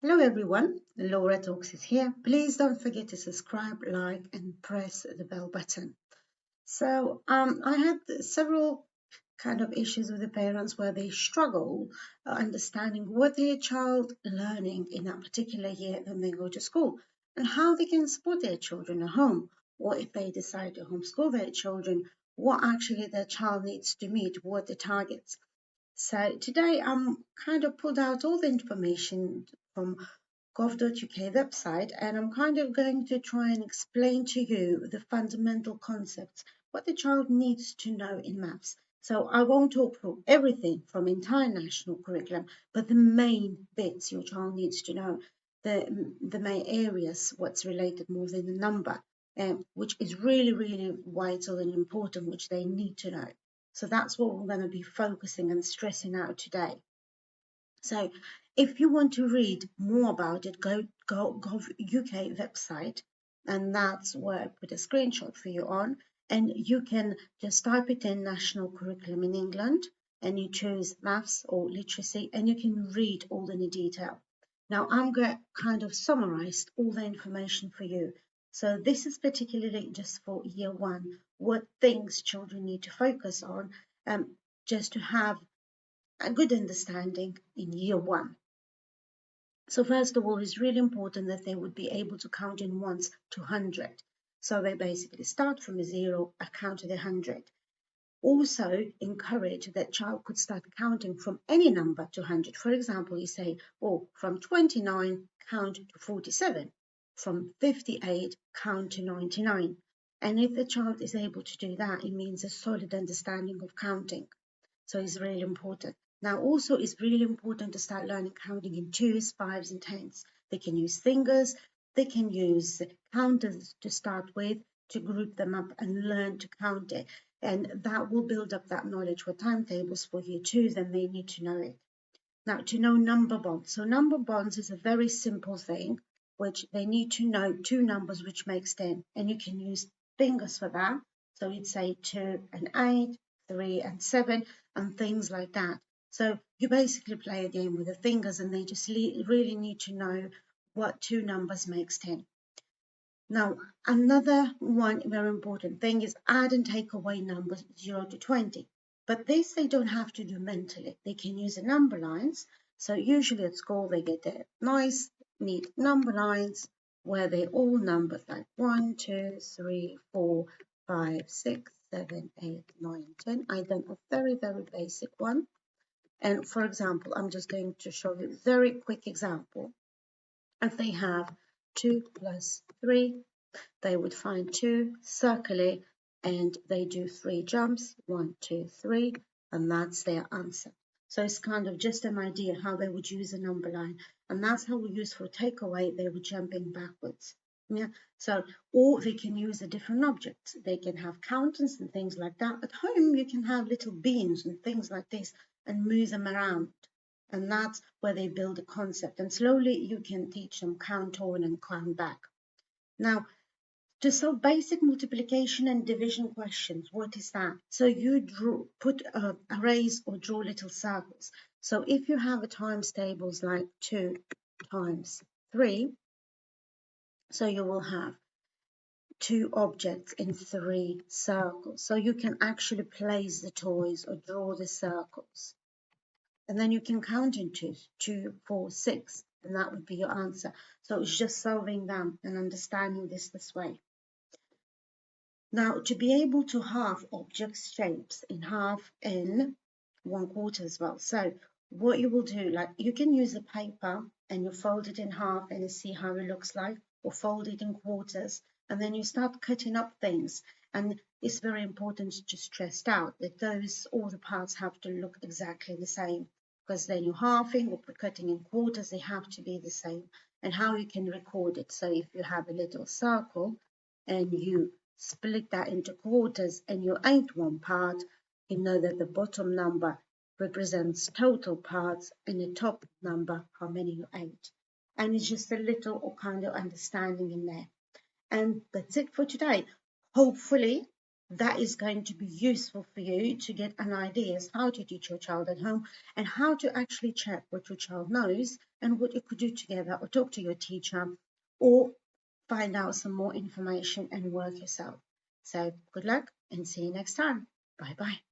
Hello everyone, Laura Talks is here. Please don't forget to subscribe, like, and press the bell button. I had several kind of issues with the parents where they struggle understanding what their child learning in that particular year when they go to school and how they can support their children at home, or if they decide to homeschool their children, what actually their child needs to meet, what the targets. So today I'm kind of pulled out all the information from gov.uk website, and I'm kind of going to try and explain to you the fundamental concepts, what the child needs to know in maths. So I won't talk through everything from entire national curriculum, but the main bits your child needs to know, the main areas, what's related more than the number, which is really, really vital and important, which they need to know. So that's what we're going to be focusing and stressing out today. So if you want to read more about it, go gov.uk website, and that's where I put a screenshot for you on, and you can just type it in national curriculum in England, and you choose maths or literacy, and you can read all in detail. Now I'm going to kind of summarize all the information for you. So this is particularly just for year one, what things children need to focus on, just to have a good understanding in year one. So first of all, it's really important that they would be able to count in ones to 100. So they basically start from a 0 and count to the 100. Also encourage that child could start counting from any number to 100. For example, you say, oh, from 29 count to 47, from 58 count to 99. And if the child is able to do that, it means a solid understanding of counting. So it's really important. Now also it's really important to start learning counting in twos, fives and tens. They can use fingers, they can use counters to start with, to group them up and learn to count it. And that will build up that knowledge for timetables for year two, then they need to know it. Now to know number bonds. So number bonds is a very simple thing, which they need to know two numbers which makes 10. And you can use fingers for that. So you'd say 2 and 8, 3 and 7, and things like that. So you basically play a game with the fingers, and they just really need to know what two numbers makes 10. Now, another one very important thing is add and take away numbers 0 to 20. But this they don't have to do mentally. They can use the number lines. So usually at school they get their nice, neat number lines where they all number like 1, 2, 3, 4, 5, 6, 7, 8, 9, 10. I done a very, very basic one. And for example, I'm just going to show you a very quick example. If they have 2 plus 3, they would find 2, circle it, and they do 3 jumps, 1, 2, 3, and that's their answer. So it's kind of just an idea how they would use a number line, and that's how we use for takeaway. They would jump in backwards. Yeah. So, or they can use a different object. They can have counters and things like that. At home, you can have little beans and things like this and move them around. And that's where they build a concept. And slowly you can teach them count on and count back. Now, to solve basic multiplication and division questions, what is that? So you put arrays or draw little circles. So if you have a times tables like 2 times 3, so you will have 2 objects in 3 circles. So you can actually place the toys or draw the circles. And then you can count in 2, 4, 6, and that would be your answer. So it's just solving them and understanding this way. Now, to be able to halve object shapes in half in 1/4 as well. So what you will do, like you can use a paper and you fold it in half and you see how it looks like, or fold it in quarters, and then you start cutting up things. And it's very important to stress out that all the parts have to look exactly the same, because then you're halving or cutting in quarters, they have to be the same. And how you can record it. So if you have a little circle and you split that into quarters and you ain't one part, you know that the bottom number represents total parts and the top number how many you ate. And it's just a little or kind of understanding in there. And that's it for today. Hopefully that is going to be useful for you to get an idea as how to teach your child at home and how to actually check what your child knows and what you could do together, or talk to your teacher, or find out some more information and work yourself. So good luck and see you next time. Bye bye.